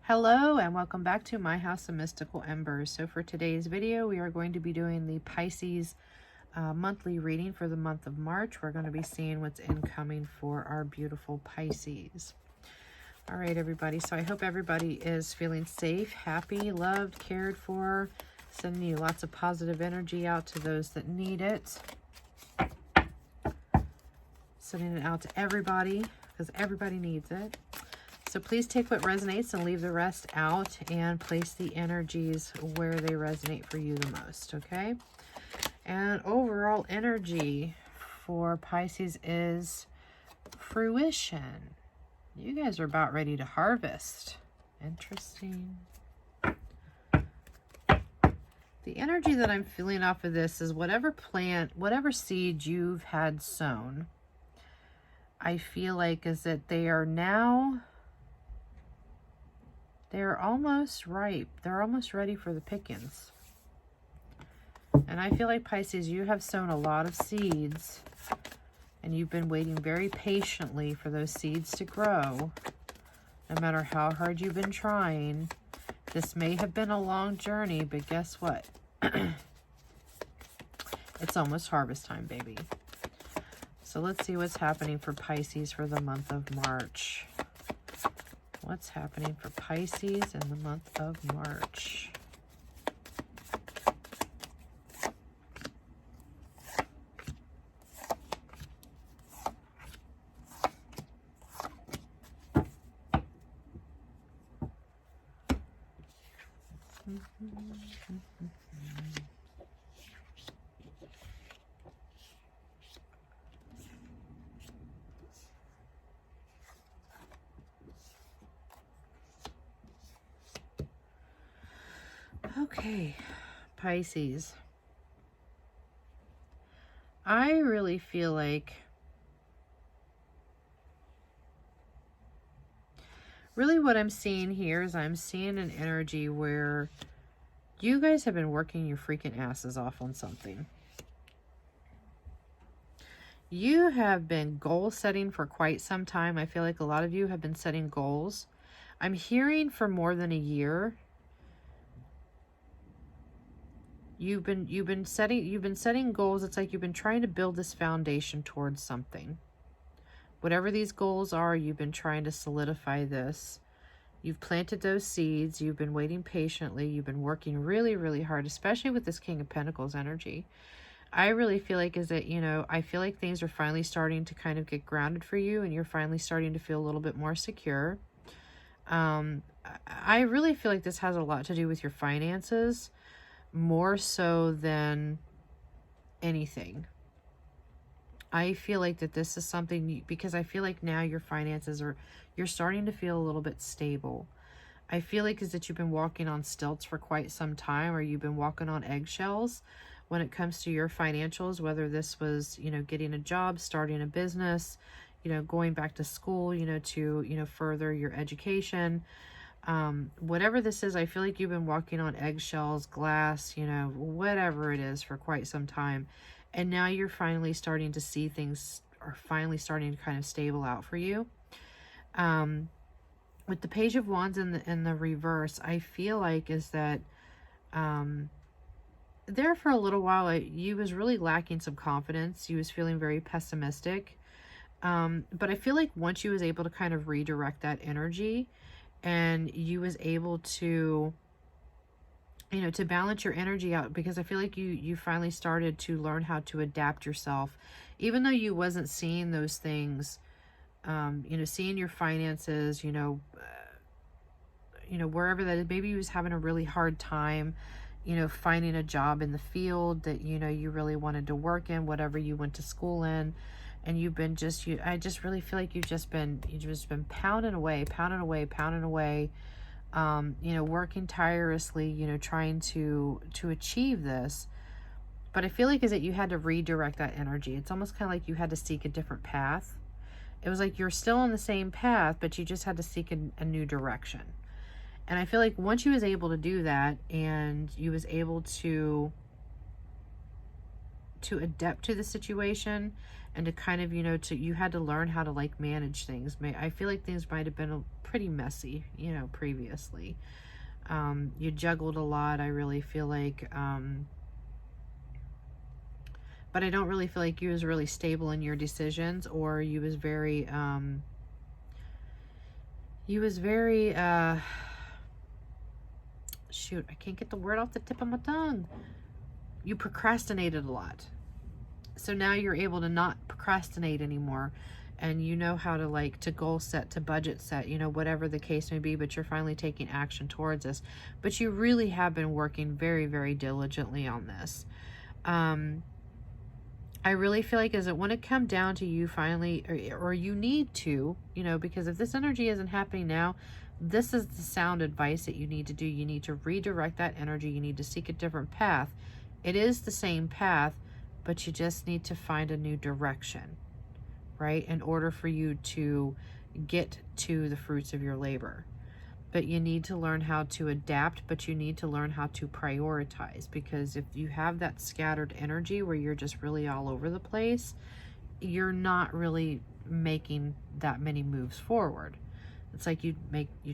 Hello and welcome back to my house of mystical embers. So for today's video we are going to be doing the Pisces monthly reading for the month of March. We're going to be seeing what's incoming for our beautiful Pisces. All right, everybody, so I hope everybody is feeling safe, happy, loved, cared for, sending you lots of positive energy out to those that need it, sending it out to everybody because everybody needs it. So please take what resonates and leave the rest out and place the energies where they resonate for you the most, okay? And overall energy for Pisces is fruition. You guys are about ready to harvest. Interesting. The energy that I'm feeling off of this is whatever plant, whatever seed you've had sown, I feel like is that they are now... they're almost ripe. They're almost ready for the pickings. And I feel like, Pisces, you have sown a lot of seeds and you've been waiting very patiently for those seeds to grow. No matter how hard you've been trying, this may have been a long journey, but guess what? It's almost harvest time, baby. So let's see what's happening for Pisces for the month of March. What's happening for Pisces in the month of March? Okay, Pisces. I really feel like what I'm seeing here is I'm seeing an energy where you guys have been working your freaking asses off on something. You have been goal setting for quite some time. I feel like a lot of you have been setting goals. I'm hearing for more than a year. You've been setting goals. It's like you've been trying to build this foundation towards something. Whatever these goals are, you've been trying to solidify this. You've planted those seeds. You've been waiting patiently. You've been working really, really hard, especially with this King of Pentacles energy. I really feel like I feel like things are finally starting to kind of get grounded for you and you're finally starting to feel a little bit more secure. I really feel like this has a lot to do with your finances, more so than anything. I feel like that this is something, because I feel like now your finances you're starting to feel a little bit stable. I feel like is that you've been walking on stilts for quite some time, or you've been walking on eggshells when it comes to your financials, whether this was, getting a job, starting a business, going back to school, to, further your education. Whatever this is, I feel like you've been walking on eggshells, glass, whatever it is for quite some time. And now you're finally starting to see things are finally starting to kind of stable out for you. With the Page of Wands in the reverse, I feel like is that there for a little while, you was really lacking some confidence. You was feeling very pessimistic. But I feel like once you was able to kind of redirect that energy, and you was able to, to balance your energy out, because I feel like you finally started to learn how to adapt yourself, even though you wasn't seeing those things, seeing your finances, wherever that is. Maybe you was having a really hard time, finding a job in the field that, you really wanted to work in, whatever you went to school in. And you've been I just really feel like you've just been pounding away, working tirelessly, trying to achieve this. But I feel like is that you had to redirect that energy. It's almost kind of like you had to seek a different path. It was like you're still on the same path, but you just had to seek a new direction. And I feel like once you was able to do that, and you was able to adapt to the situation, and to kind of, you know, you had to learn how to like manage things. I feel like things might have been pretty messy, you know, previously. You juggled a lot, I really feel like, but I don't really feel like you was really stable in your decisions, or you was very, shoot, I can't get the word off the tip of my tongue. You procrastinated a lot. So now you're able to not procrastinate anymore, and you know how to like to goal set, to budget set, you know, whatever the case may be, but you're finally taking action towards this. But you really have been working very, very diligently on this. I really feel like, is it when it come down to you finally, or you need to, you know, because if this energy isn't happening now, this is the sound advice that you need to do. You need to redirect that energy. You need to seek a different path. It is the same path, but you just need to find a new direction, right? In order for you to get to the fruits of your labor. But you need to learn how to adapt, but you need to learn how to prioritize, because if you have that scattered energy where you're just really all over the place, you're not really making that many moves forward. It's like you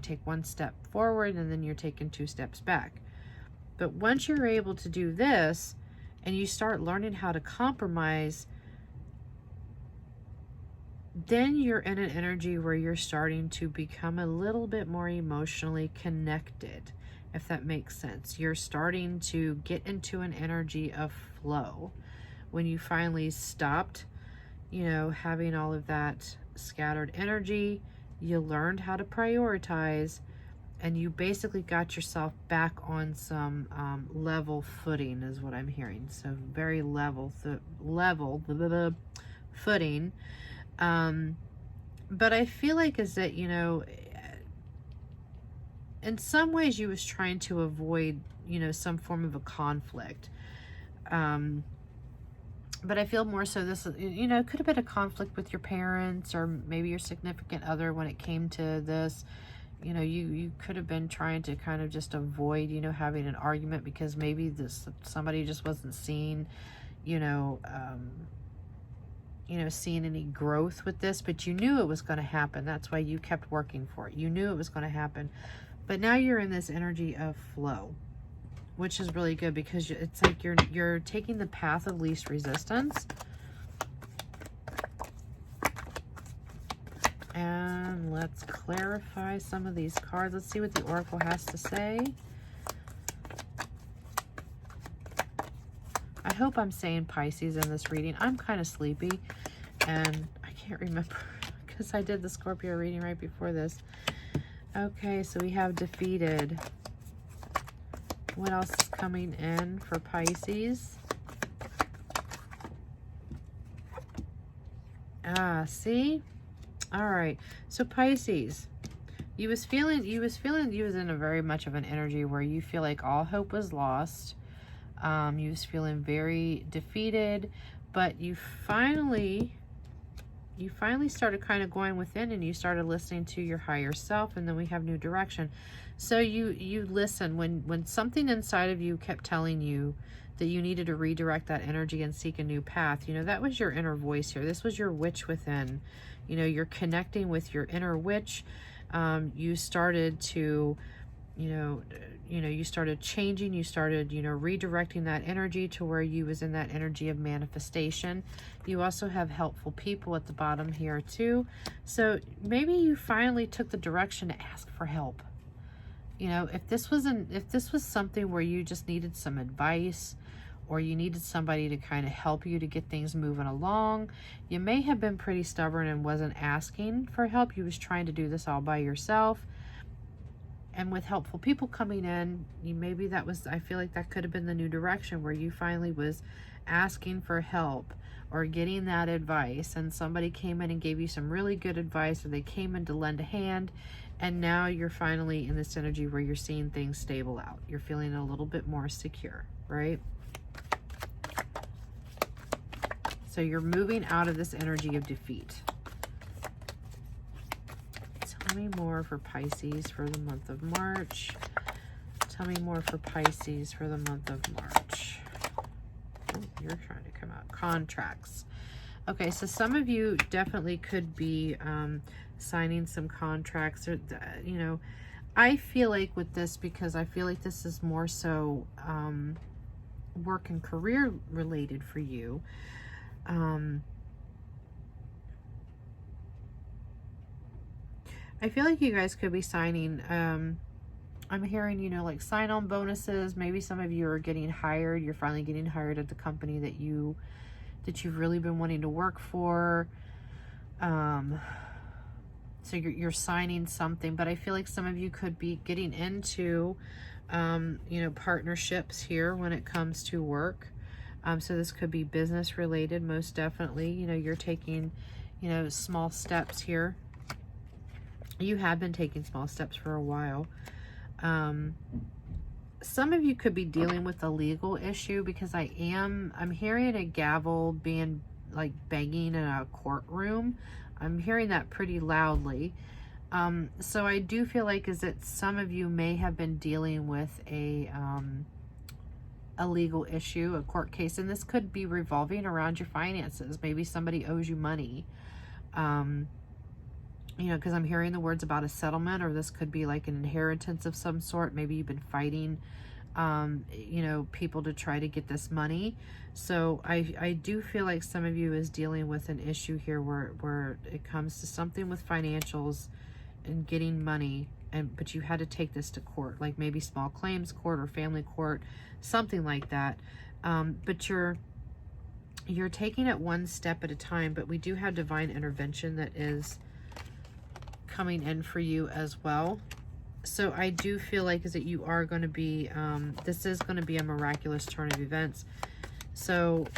take one step forward and then you're taking 2 steps back. But once you're able to do this and you start learning how to compromise, then you're in an energy where you're starting to become a little bit more emotionally connected, if that makes sense. You're starting to get into an energy of flow. When you finally stopped, you know, having all of that scattered energy, you learned how to prioritize, and you basically got yourself back on some level footing, is what I'm hearing. So very level footing. But I feel like is that, you know, in some ways you was trying to avoid, you know, some form of a conflict. But I feel more so this, you know, could have been a conflict with your parents or maybe your significant other when it came to this. You know, you could have been trying to kind of just avoid, you know, having an argument because maybe somebody just wasn't seeing, you know, seeing any growth with this, but you knew it was going to happen. That's why you kept working for it. You knew it was going to happen. But now you're in this energy of flow, which is really good because it's like you're taking the path of least resistance. And let's clarify some of these cards. Let's see what the Oracle has to say. I hope I'm saying Pisces in this reading. I'm kind of sleepy and I can't remember because I did the Scorpio reading right before this. Okay, so we have defeated. What else is coming in for Pisces? See? All right. So Pisces, you was in a very much of an energy where you feel like all hope was lost. You was feeling very defeated, but you finally started kind of going within and you started listening to your higher self, and then we have new direction. So you listen when something inside of you kept telling you that you needed to redirect that energy and seek a new path. You know, that was your inner voice here. This was your witch within. You know, you're connecting with your inner witch. You started to, you started changing, you started, redirecting that energy to where you was in that energy of manifestation. You also have helpful people at the bottom here too. So maybe you finally took the direction to ask for help. You know, if this was something where you just needed some advice, or you needed somebody to kind of help you to get things moving along, you may have been pretty stubborn and wasn't asking for help. You was trying to do this all by yourself. And with helpful people coming in, I feel like that could have been the new direction where you finally was asking for help or getting that advice, and somebody came in and gave you some really good advice, or they came in to lend a hand, and now you're finally in this energy where you're seeing things stable out. You're feeling a little bit more secure, right? So you're moving out of this energy of defeat. Tell me more for Pisces for the month of March. Tell me more for Pisces for the month of March. Oh, you're trying to come out. Contracts. Okay, so some of you definitely could be signing some contracts, or, you know, I feel like with this, because I feel like this is more so work and career related for you. I feel like you guys could be signing, I'm hearing, you know, like sign-on bonuses. Maybe some of you are getting hired. You're finally getting hired at the company that you've really been wanting to work for. So you're signing something, but I feel like some of you could be getting into, you know, partnerships here when it comes to work. So this could be business related, most definitely. You know, you're taking, you know, small steps here. You have been taking small steps for a while. Some of you could be dealing with a legal issue, because I'm hearing a gavel being like banging in a courtroom. I'm hearing that pretty loudly. So I do feel like is that some of you may have been dealing with a legal issue, a court case, and this could be revolving around your finances. Maybe somebody owes you money. You know, because I'm hearing the words about a settlement, or this could be like an inheritance of some sort. Maybe you've been fighting, you know, people to try to get this money. So I do feel like some of you is dealing with an issue here where it comes to something with financials and getting money, but you had to take this to court, like maybe small claims court or family court, something like that. But you're taking it one step at a time, but we do have divine intervention that is coming in for you as well. So I do feel like is that you are going to be, this is going to be a miraculous turn of events. So,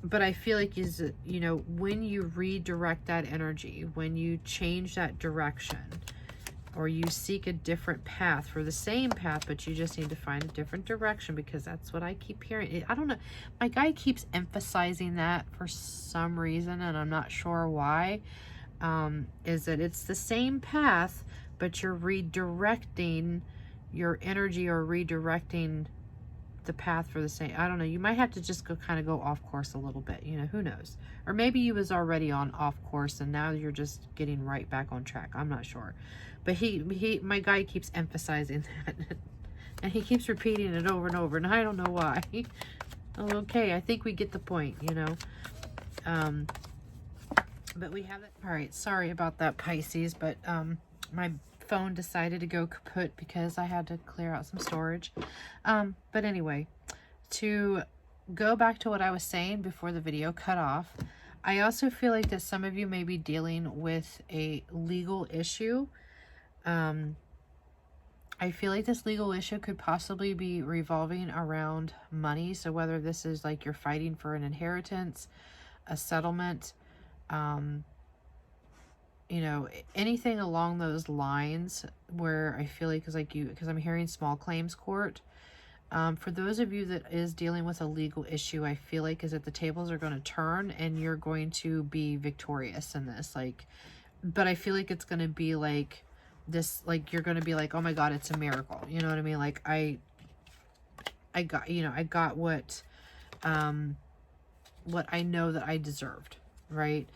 but I feel like is, you know, when you redirect that energy, when you change that direction, or you seek a different path for the same path, but you just need to find a different direction, because that's what I keep hearing. I don't know. My guy keeps emphasizing that for some reason, and I'm not sure why. Is that it's the same path, but you're redirecting your energy, or redirecting the path for the same. I don't know. You might have to just kind of go off course a little bit. You know, who knows? Or maybe you was already on off course and now you're just getting right back on track. I'm not sure. But my guy keeps emphasizing that. And he keeps repeating it over and over. And I don't know why. Okay, I think we get the point, you know. But we have it. All right, sorry about that, Pisces, but my phone decided to go kaput because I had to clear out some storage. But anyway, to go back to what I was saying before the video cut off, I also feel like that some of you may be dealing with a legal issue. I feel like this legal issue could possibly be revolving around money. So whether this is like you're fighting for an inheritance, a settlement, you know, anything along those lines, where I feel like is like you, because I'm hearing small claims court. For those of you that is dealing with a legal issue, I feel like is that the tables are going to turn and you're going to be victorious in this. Like, but I feel like it's going to be like this, like you're going to be like, oh my God, it's a miracle. You know what I mean? Like I got, you know, I got what I know that I deserved, right?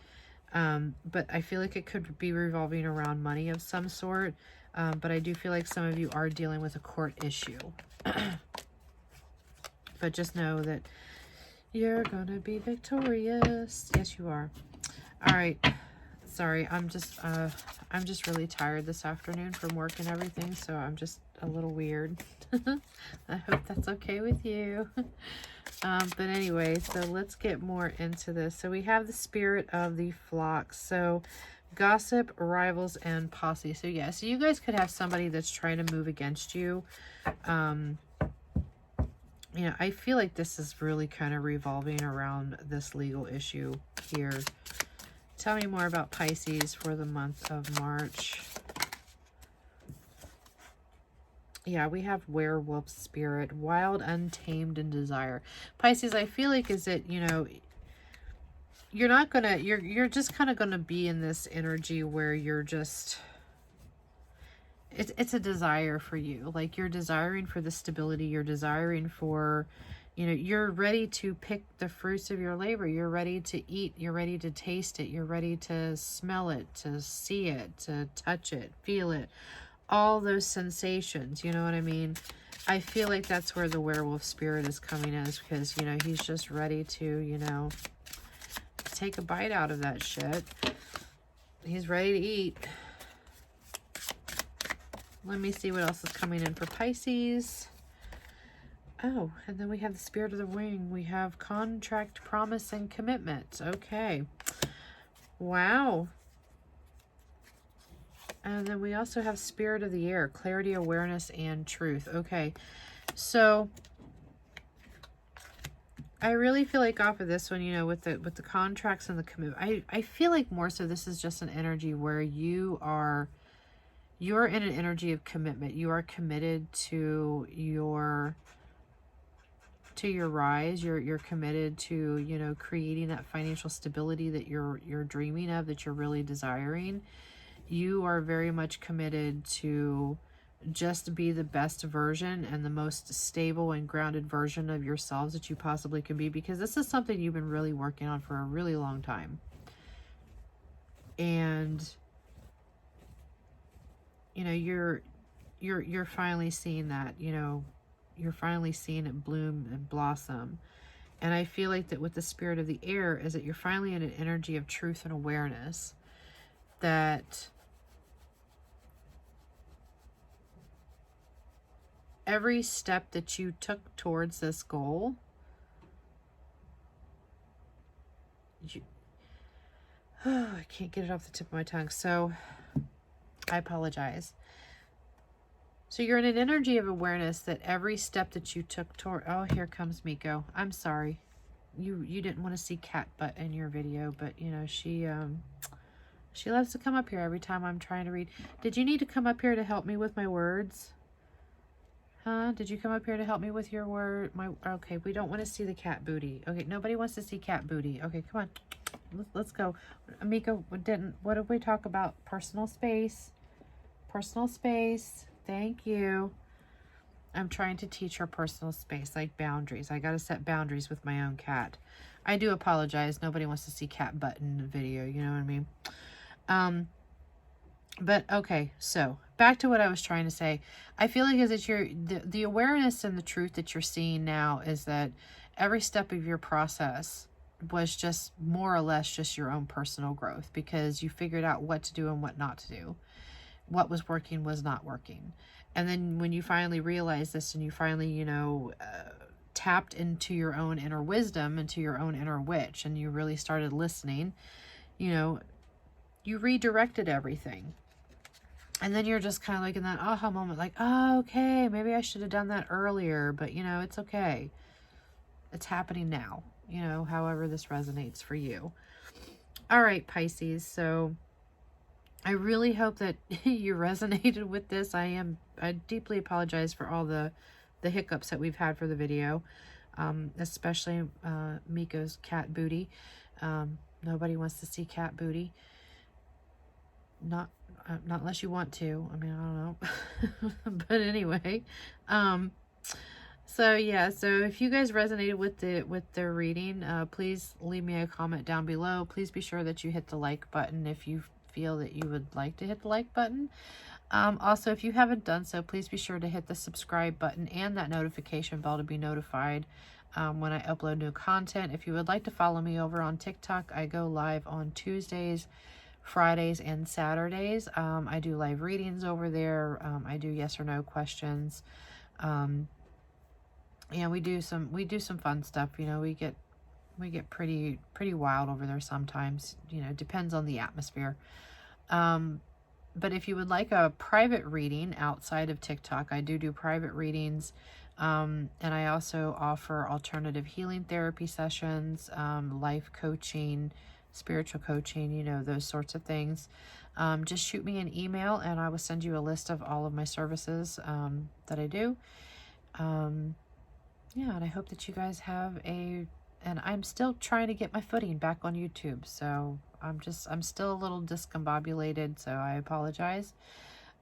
But I feel like it could be revolving around money of some sort. But I do feel like some of you are dealing with a court issue. But just know that you're gonna be victorious. Yes, you are. All right. Sorry, I'm just really tired this afternoon from work and everything, so I'm just a little weird. I hope that's okay with you. But anyway, so let's get more into this. So we have the spirit of the flock. So gossip, rivals, and posse. So yeah, so you guys could have somebody that's trying to move against you. You know, I feel like this is really kind of revolving around this legal issue here. Tell me more about Pisces for the month of March. Yeah, we have werewolf spirit, wild, untamed, and desire. Pisces, I feel like is that, you know, you're not gonna, you're just kind of gonna be in this energy where you're just, it's a desire for you. Like you're desiring for the stability, you're desiring for, You know, you're ready to pick the fruits of your labor. You're ready to eat. You're ready to taste it. You're ready to smell it, to see it, to touch it, feel it. All those sensations, you know what I mean? I feel like that's where the werewolf spirit is coming as, because, you know, he's just ready to, you know, take a bite out of that shit. He's ready to eat. Let me see what else is coming in for Pisces. Oh, and then we have the spirit of the wing. We have contract, promise, and commitment. Okay. Wow. And then we also have spirit of the air, clarity, awareness, and truth. Okay. So I really feel like off of this one, you know, with the contracts and the commitment, I feel like more so this is just an energy where you're in an energy of commitment. You are committed to your rise. You're committed to, you know, creating that financial stability that you're dreaming of, that you're really desiring. You are very much committed to just be the best version and the most stable and grounded version of yourselves that you possibly can be, because this is something you've been really working on for a really long time. And you know, you're finally seeing that, you know, you're finally seeing it bloom and blossom. And I feel like that with the spirit of the air is that you're finally in an energy of truth and awareness, that every step that you took towards this goal, I can't get it off the tip of my tongue, so I apologize. So you're in an energy of awareness that every step that you took toward, oh, here comes Miko. I'm sorry. You didn't want to see cat butt in your video, but you know, she loves to come up here every time I'm trying to read. Did you need to come up here to help me with my words? Huh? Did you come up here to help me with your word? Okay, we don't want to see the cat booty. Okay, nobody wants to see cat booty. Okay, come on. Let's go. Miko, what did we talk about? Personal space. Personal space. Thank you. I'm trying to teach her personal space, like boundaries. I got to set boundaries with my own cat. I do apologize. Nobody wants to see cat butt in the video. You know what I mean? But okay, so back to what I was trying to say. I feel like the awareness and the truth that you're seeing now is that every step of your process was just more or less just your own personal growth, because you figured out what to do and what not to do. What was working was not working. And then when you finally realized this and you finally, you know, tapped into your own inner wisdom, into your own inner witch, and you really started listening, you know, you redirected everything. And then you're just kind of like in that aha moment, like, oh, okay, maybe I should have done that earlier, but you know, it's okay. It's happening now, you know, however this resonates for you. All right, Pisces. So I really hope that you resonated with this. I deeply apologize for all the hiccups that we've had for the video, especially Miko's cat booty. Nobody wants to see cat booty. Not unless you want to. I mean, I don't know. But anyway, so yeah, so if you guys resonated with the reading, please leave me a comment down below. Please be sure that you hit the like button if you feel that you would like to hit the like button. Also, if you haven't done so, please be sure to hit the subscribe button and that notification bell to be notified when I upload new content. If you would like to follow me over on TikTok, I go live on Tuesdays, Fridays, and Saturdays. I do live readings over there. I do yes or no questions. Yeah, we do some fun stuff. You know, we get pretty wild over there sometimes. You know, depends on the atmosphere. But if you would like a private reading outside of TikTok, I do private readings. And I also offer alternative healing therapy sessions, life coaching, spiritual coaching, you know, those sorts of things. Just shoot me an email and I will send you a list of all of my services that I do. Yeah, and I hope that you guys have and I'm still trying to get my footing back on YouTube, so I'm still a little discombobulated, so I apologize.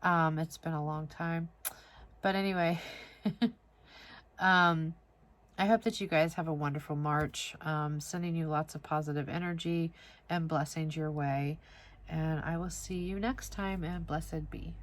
It's been a long time, but anyway, I hope that you guys have a wonderful March. Sending you lots of positive energy and blessings your way. And I will see you next time, and blessed be.